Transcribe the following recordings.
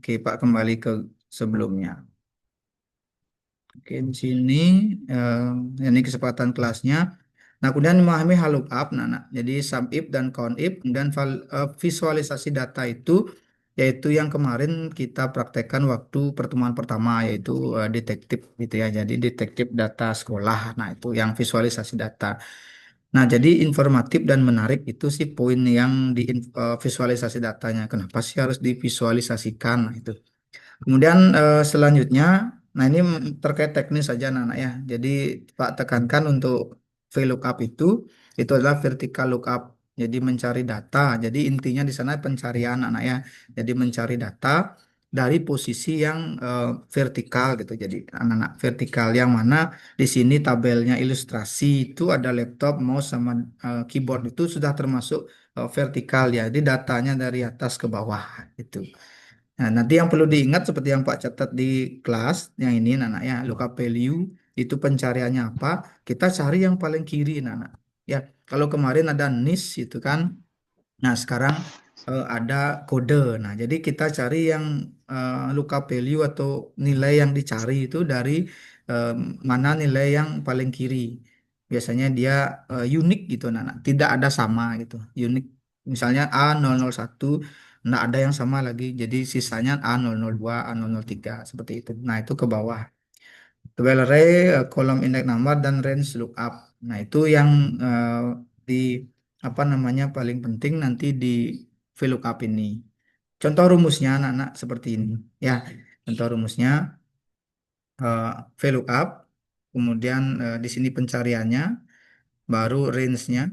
Oke, Pak, kembali ke sebelumnya. Oke, di sini ini kesempatan kelasnya. Nah, kemudian memahami hal lookup. Nah, jadi sum if dan count if, kemudian visualisasi data itu yaitu yang kemarin kita praktekkan waktu pertemuan pertama yaitu detektif gitu ya. Jadi detektif data sekolah. Nah, itu yang visualisasi data. Nah, jadi informatif dan menarik itu sih poin yang di visualisasi datanya. Kenapa sih harus divisualisasikan? Nah, itu. Kemudian selanjutnya, nah ini terkait teknis saja anak-anak ya. Jadi Pak tekankan untuk VLOOKUP itu adalah vertical lookup. Jadi mencari data. Jadi intinya di sana pencarian anak ya. Jadi mencari data dari posisi yang vertikal gitu. Jadi anak-anak vertikal yang mana di sini tabelnya ilustrasi itu ada laptop, mouse sama keyboard itu sudah termasuk vertikal ya. Jadi datanya dari atas ke bawah itu. Nah, nanti yang perlu diingat seperti yang Pak catat di kelas, yang ini anak ya, lookup value itu pencariannya apa? Kita cari yang paling kiri, anak. Ya, kalau kemarin ada nis itu kan, nah sekarang ada kode. Nah, jadi kita cari yang lookup value atau nilai yang dicari itu dari eh, mana nilai yang paling kiri. Biasanya dia unik gitu, anak. Tidak ada sama gitu, unik. Misalnya A001 nggak ada yang sama lagi. Jadi sisanya A002, A003 seperti itu. Nah, itu ke bawah. Dual array, kolom index number dan range lookup. Nah, itu yang di apa namanya paling penting nanti di VLOOKUP ini. Contoh rumusnya anak-anak seperti ini. Ya, contoh rumusnya eh, VLOOKUP, kemudian di sini pencariannya, baru range-nya,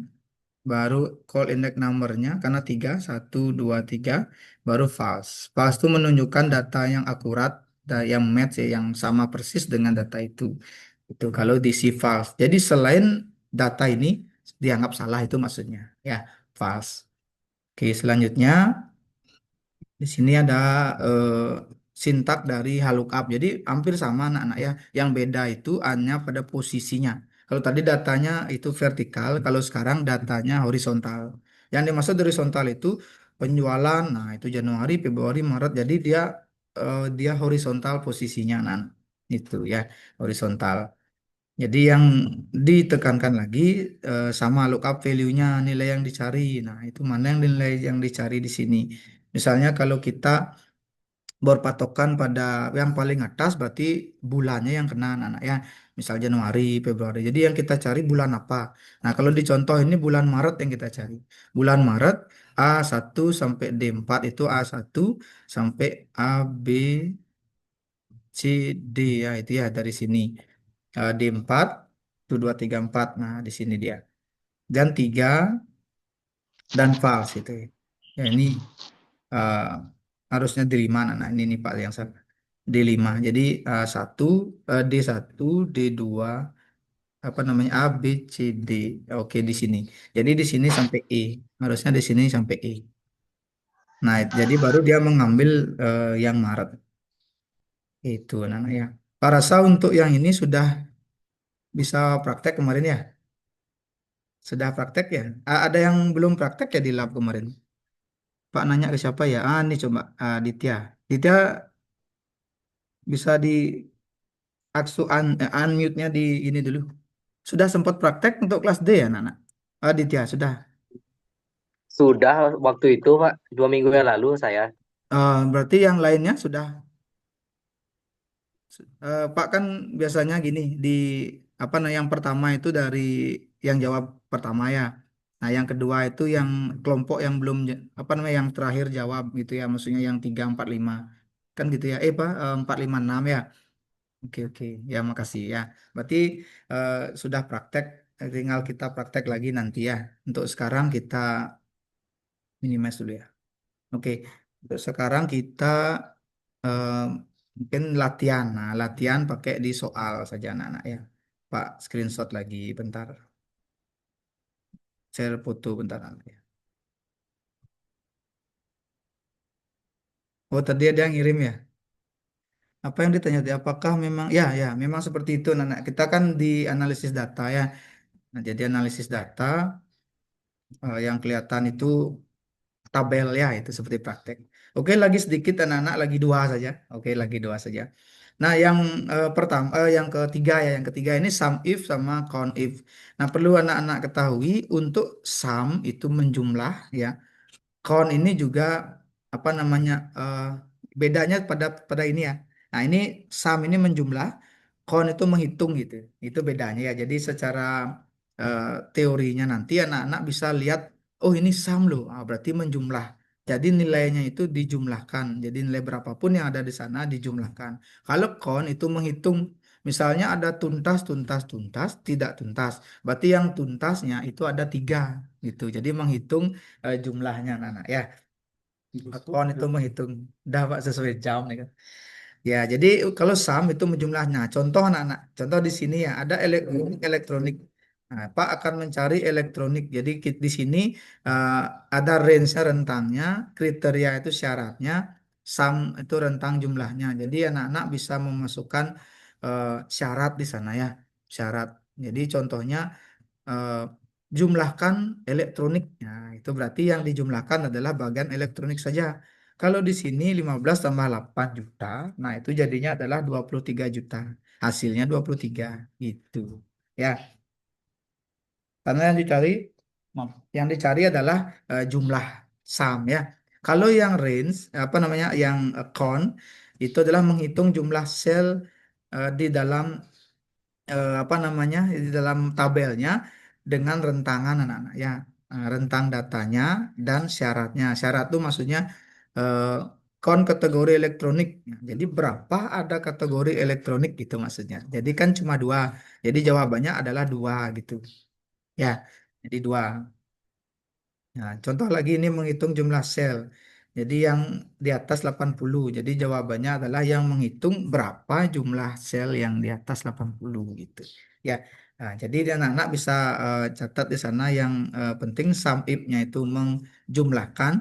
baru call index number-nya karena 3 1 2 3 baru false. False itu menunjukkan data yang akurat dan yang match ya, yang sama persis dengan data itu. Itu kalau diisi false. Jadi selain data ini dianggap salah itu maksudnya ya, false. Oke, selanjutnya di sini ada eh, sintak dari halookup. Jadi hampir sama anak-anak ya. Yang beda itu hanya pada posisinya. Kalau tadi datanya itu vertikal, kalau sekarang datanya horizontal. Yang dimaksud horizontal itu penjualan. Nah, itu Januari, Februari, Maret. Jadi dia horizontal posisinya, nah. Itu ya, horizontal. Jadi yang ditekankan lagi sama lookup value-nya, nilai yang dicari. Nah, itu mana yang nilai yang dicari di sini. Misalnya kalau kita berpatokan pada yang paling atas berarti bulannya yang kena anak ya. Misal Januari, Februari. Jadi yang kita cari bulan apa? Nah, kalau di contoh ini bulan Maret yang kita cari. Bulan Maret A1 sampai D4 itu A1 sampai A, B, C, D ya itu ya dari sini. D4 itu 2 3 4. Nah, di sini dia. Dan 3 dan false itu ya. Ya, ini eh, harusnya D5 nah ini nih Pak yang salah. D5. Jadi 1 D1, D2 apa namanya A B C D. Oke di sini. Jadi di sini sampai E. Harusnya di sini sampai E. Nah, jadi baru dia mengambil yang Maret. Itu anak ya. Pak rasa untuk yang ini sudah bisa praktek kemarin ya? Sudah praktek ya? Ada yang belum praktek ya di lab kemarin? Pak nanya ke siapa ya? Ini coba Ditya. Ditya bisa di unmute-nya di ini dulu. Sudah sempat praktek untuk kelas D ya, Nana? Ditya, sudah. Sudah waktu itu, Pak, 2 minggu yang lalu saya. Berarti yang lainnya sudah. Pak kan biasanya gini di apa nah yang pertama itu dari yang jawab pertama ya. Nah, yang kedua itu yang kelompok yang belum apa namanya yang terakhir jawab gitu ya, maksudnya yang 3 4 5. Kan gitu ya. Pak 4 5 6 ya. Oke, oke. Ya, makasih ya. Berarti eh, sudah praktek, tinggal kita praktek lagi nanti ya. Untuk sekarang kita minimize dulu ya. Oke, untuk sekarang kita eh, mungkin latihan. Nah, latihan pakai di soal saja anak-anak ya. Pak, screenshot lagi bentar. Share foto bentar anak ya. Oh, tadi ada yang ngirim ya. Apa yang ditanya tadi? Apakah memang ya ya memang seperti itu anak-anak. Kita kan di analisis data ya. Nah, jadi analisis data yang kelihatan itu tabel ya, itu seperti praktek. Oke, lagi sedikit anak-anak, lagi dua saja. Oke, lagi dua saja. Nah, yang pertama, yang ketiga ya, yang ketiga ini sum if sama count if. Nah, perlu anak-anak ketahui untuk sum itu menjumlah ya. Count ini juga apa namanya bedanya pada ini ya. Nah, ini sum ini menjumlah, count itu menghitung gitu. Itu bedanya ya. Jadi secara eh, teorinya nanti anak-anak bisa lihat, oh ini sum loh, berarti menjumlah. Jadi nilainya itu dijumlahkan. Jadi nilai berapapun yang ada di sana dijumlahkan. Kalau count itu menghitung, misalnya ada tuntas, tuntas, tuntas, tidak tuntas. Berarti yang tuntasnya itu ada tiga gitu. Jadi menghitung jumlahnya anak-anak ya. Count itu menghitung. Dah Pak sesuai jam nih kan. Ya, jadi kalau sum itu menjumlahnya. Contoh anak-anak, contoh di sini ya ada elektronik, elektronik. Nah, Pak akan mencari elektronik. Jadi di sini eh, ada range-nya, rentangnya, kriteria itu syaratnya, sum itu rentang jumlahnya. Jadi anak-anak bisa memasukkan syarat di sana ya, syarat. Jadi contohnya eh, jumlahkan elektronik. Nah, itu berarti yang dijumlahkan adalah bagian elektronik saja. Kalau di sini 15 tambah 8 juta, nah itu jadinya adalah 23 juta. Hasilnya 23 gitu. Ya, karena yang dicari adalah jumlah sum ya. Kalau yang range apa namanya yang count itu adalah menghitung jumlah sel di dalam apa namanya di dalam tabelnya dengan rentangan anak-anak ya. Rentang datanya dan syaratnya. Syarat itu maksudnya eh, kon kategori elektronik. Nah, jadi berapa ada kategori elektronik gitu maksudnya. Jadi kan cuma dua. Jadi jawabannya adalah dua gitu. Ya, jadi dua. Nah, contoh lagi ini menghitung jumlah sel. Jadi yang di atas 80. Jadi jawabannya adalah yang menghitung berapa jumlah sel yang di atas 80 gitu. Ya. Nah, jadi anak-anak bisa catat di sana yang penting sum if-nya itu menjumlahkan,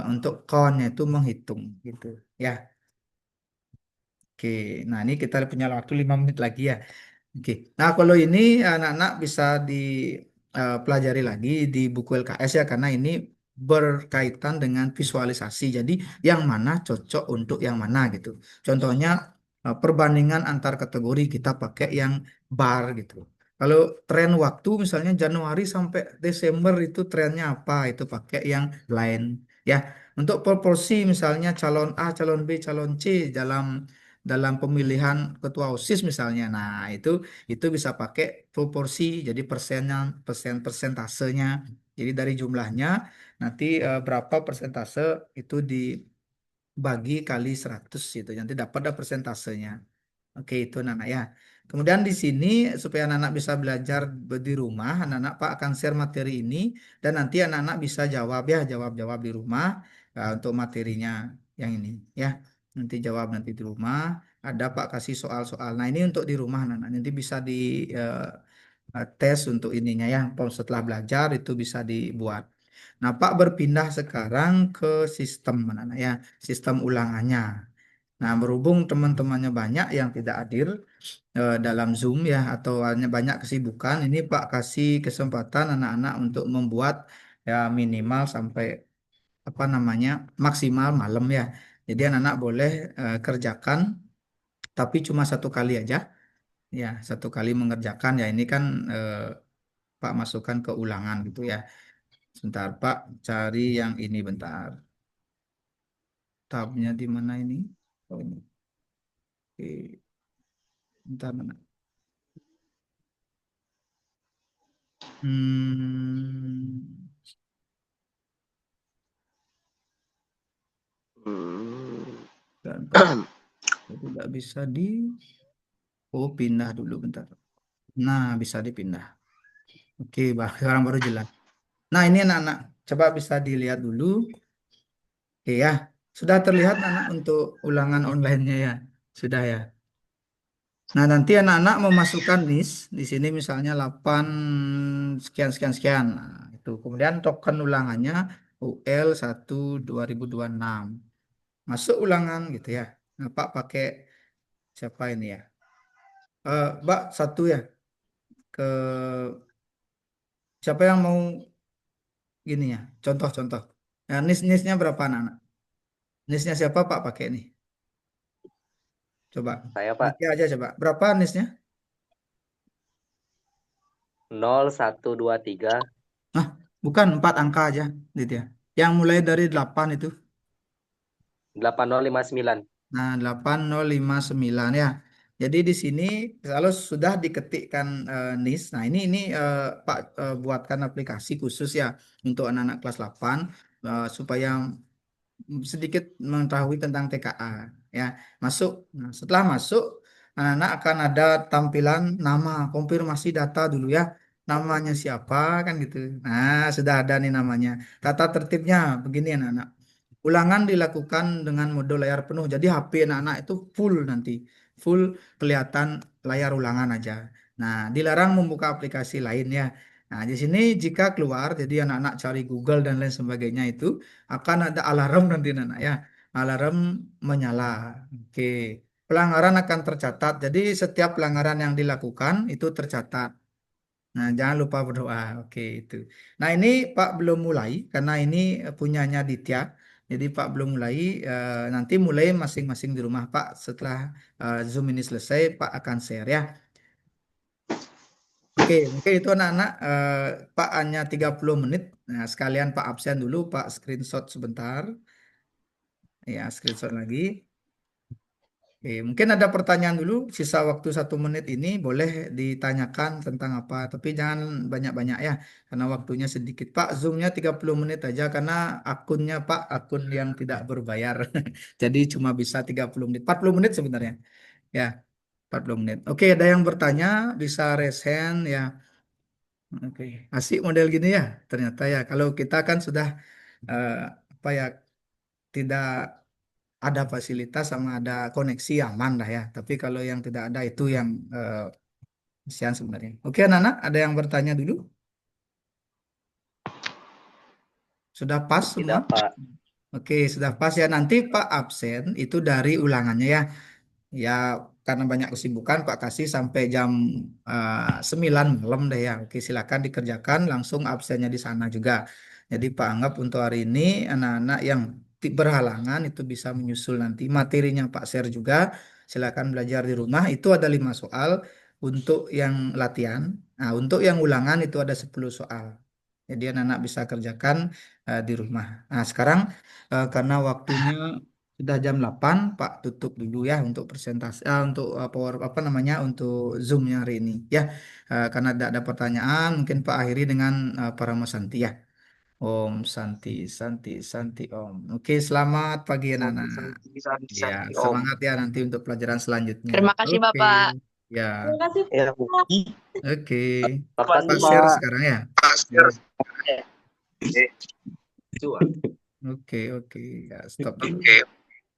untuk count-nya itu menghitung gitu. Ya. Oke. Nah, ini kita punya waktu 5 menit lagi ya. Oke. Nah, kalau ini anak-anak bisa dipelajari lagi di buku LKS ya, karena ini berkaitan dengan visualisasi. Jadi, yang mana cocok untuk yang mana gitu. Contohnya, perbandingan antar kategori kita pakai yang bar gitu. Kalau tren waktu misalnya Januari sampai Desember itu trennya apa, itu pakai yang lain. Ya, untuk proporsi misalnya calon A, calon B, calon C dalam pemilihan ketua OSIS misalnya. Nah, itu bisa pakai proporsi, jadi persennya, persentasenya. Jadi dari jumlahnya nanti berapa persentase itu dibagi kali 100 gitu. Nanti dapat ada persentasenya. Oke, itu anak-anak ya. Kemudian di sini supaya anak-anak bisa belajar di rumah, anak-anak Pak akan share materi ini dan nanti anak-anak bisa jawab ya, jawab-jawab di rumah untuk materinya yang ini ya. Nanti jawab nanti di rumah. Ada Pak kasih soal-soal. Nah, ini untuk di rumah anak-anak. Nanti bisa di tes untuk ininya ya. Setelah belajar itu bisa dibuat. Nah, Pak berpindah sekarang ke sistem anak-anak ya, sistem ulangannya. Nah, berhubung teman-temannya banyak yang tidak hadir dalam Zoom ya atau hanya banyak kesibukan, ini Pak kasih kesempatan anak-anak untuk membuat ya minimal sampai apa namanya maksimal malam ya. Jadi anak-anak boleh kerjakan tapi cuma satu kali aja ya, satu kali mengerjakan ya. Ini kan Pak masukkan ke ulangan gitu ya. Sebentar Pak cari yang ini bentar. Tabnya di mana ini? Oh ini. Oke, bentar mana? Hmm, Hmm. dan Pak tidak bisa oh pindah dulu bentar. Nah, bisa dipindah. Oke, sekarang baru jelas. Nah, ini anak-anak, coba bisa dilihat dulu. Oke ya, sudah terlihat anak untuk ulangan online-nya ya. Sudah ya. Nah, nanti anak-anak memasukkan list di sini misalnya 8 sekian sekian sekian. Nah, itu. Kemudian token ulangannya UL 1 2026. Masuk ulangan gitu ya. Nah, Pak pakai siapa ini ya? Mbak satu ya ke siapa yang mau gini ya? Contoh-contoh. Nah, nis-nisnya berapa anak-anak? Nisnya siapa Pak pakai nih? Coba. Saya Pak Baca aja coba. Berapa nisnya? 0123 Nah, bukan 4 angka aja, gitu ya. Yang mulai dari 8 itu. 8059. Nah, 8059 ya. Jadi di sini kalau sudah diketikkan NIS, nah ini Pak buatkan aplikasi khusus ya untuk anak-anak kelas 8 supaya sedikit mengetahui tentang TKA ya. Masuk. Nah, setelah masuk, anak-anak akan ada tampilan nama, konfirmasi data dulu ya. Namanya siapa kan gitu. Nah, sudah ada nih namanya. Tata tertibnya begini anak-anak. Ulangan dilakukan dengan mode layar penuh. Jadi HP anak-anak itu full nanti. Full kelihatan layar ulangan aja. Nah, dilarang membuka aplikasi lain ya. Nah, di sini jika keluar, jadi anak-anak cari Google dan lain sebagainya itu akan ada alarm nanti anak ya. Alarm menyala. Oke. Pelanggaran akan tercatat. Jadi setiap pelanggaran yang dilakukan itu tercatat. Nah, jangan lupa berdoa. Oke, itu. Nah, ini Pak belum mulai karena ini punyanya Ditya. Jadi Pak belum mulai. Nanti mulai masing-masing di rumah Pak. Setelah Zoom ini selesai, Pak akan share ya. Oke, mungkin itu anak-anak. Pak hanya 30 menit. Nah, sekalian Pak absen dulu, Pak screenshot sebentar. Ya, screenshot lagi. Oke, mungkin ada pertanyaan dulu, sisa waktu 1 menit ini boleh ditanyakan tentang apa, tapi jangan banyak-banyak ya, karena waktunya sedikit. Pak, Zoom-nya 30 menit aja, karena akunnya Pak, akun yang tidak berbayar. Jadi cuma bisa 30 menit, 40 menit sebenarnya. Ya, 40 menit. Oke, ada yang bertanya, bisa raise hand ya. Oke, asik model gini ya, ternyata ya. Kalau kita kan sudah, eh, apa ya, tidak ada fasilitas sama ada koneksi aman lah ya. Tapi kalau yang tidak ada itu yang kesian sebenarnya. Oke, anak-anak, ada yang bertanya dulu? Sudah pas semua? Tidak Pak. Oke, sudah pas ya. Nanti Pak absen itu dari ulangannya ya. Ya, karena banyak kesibukan, Pak kasih sampai jam 9 malam deh ya. Oke, silakan dikerjakan langsung absennya di sana juga. Jadi Pak anggap untuk hari ini anak-anak yang berhalangan itu bisa menyusul nanti materinya Pak share juga. Silakan belajar di rumah. Itu ada 5 soal untuk yang latihan. Nah, untuk yang ulangan itu ada 10 soal. Jadi anak-anak bisa kerjakan di rumah. Nah, sekarang karena waktunya sudah jam 8, Pak tutup dulu ya untuk presentasi, untuk power apa namanya untuk Zoom-nya hari ini ya. Karena tidak ada pertanyaan, mungkin Pak akhiri dengan Parama Santi ya. Om Santi, Santi, Santi Om. Oke, selamat pagi anak-anak. Ya, Santi Om. semangat ya nanti untuk pelajaran selanjutnya. Terima kasih Oke, Bapak. ya, Terima kasih Ya, Bu. oke. Kapan Pak Pak? share sekarang ya. Ya, Cuan. oke, oke. Ya, stop dulu. Oke.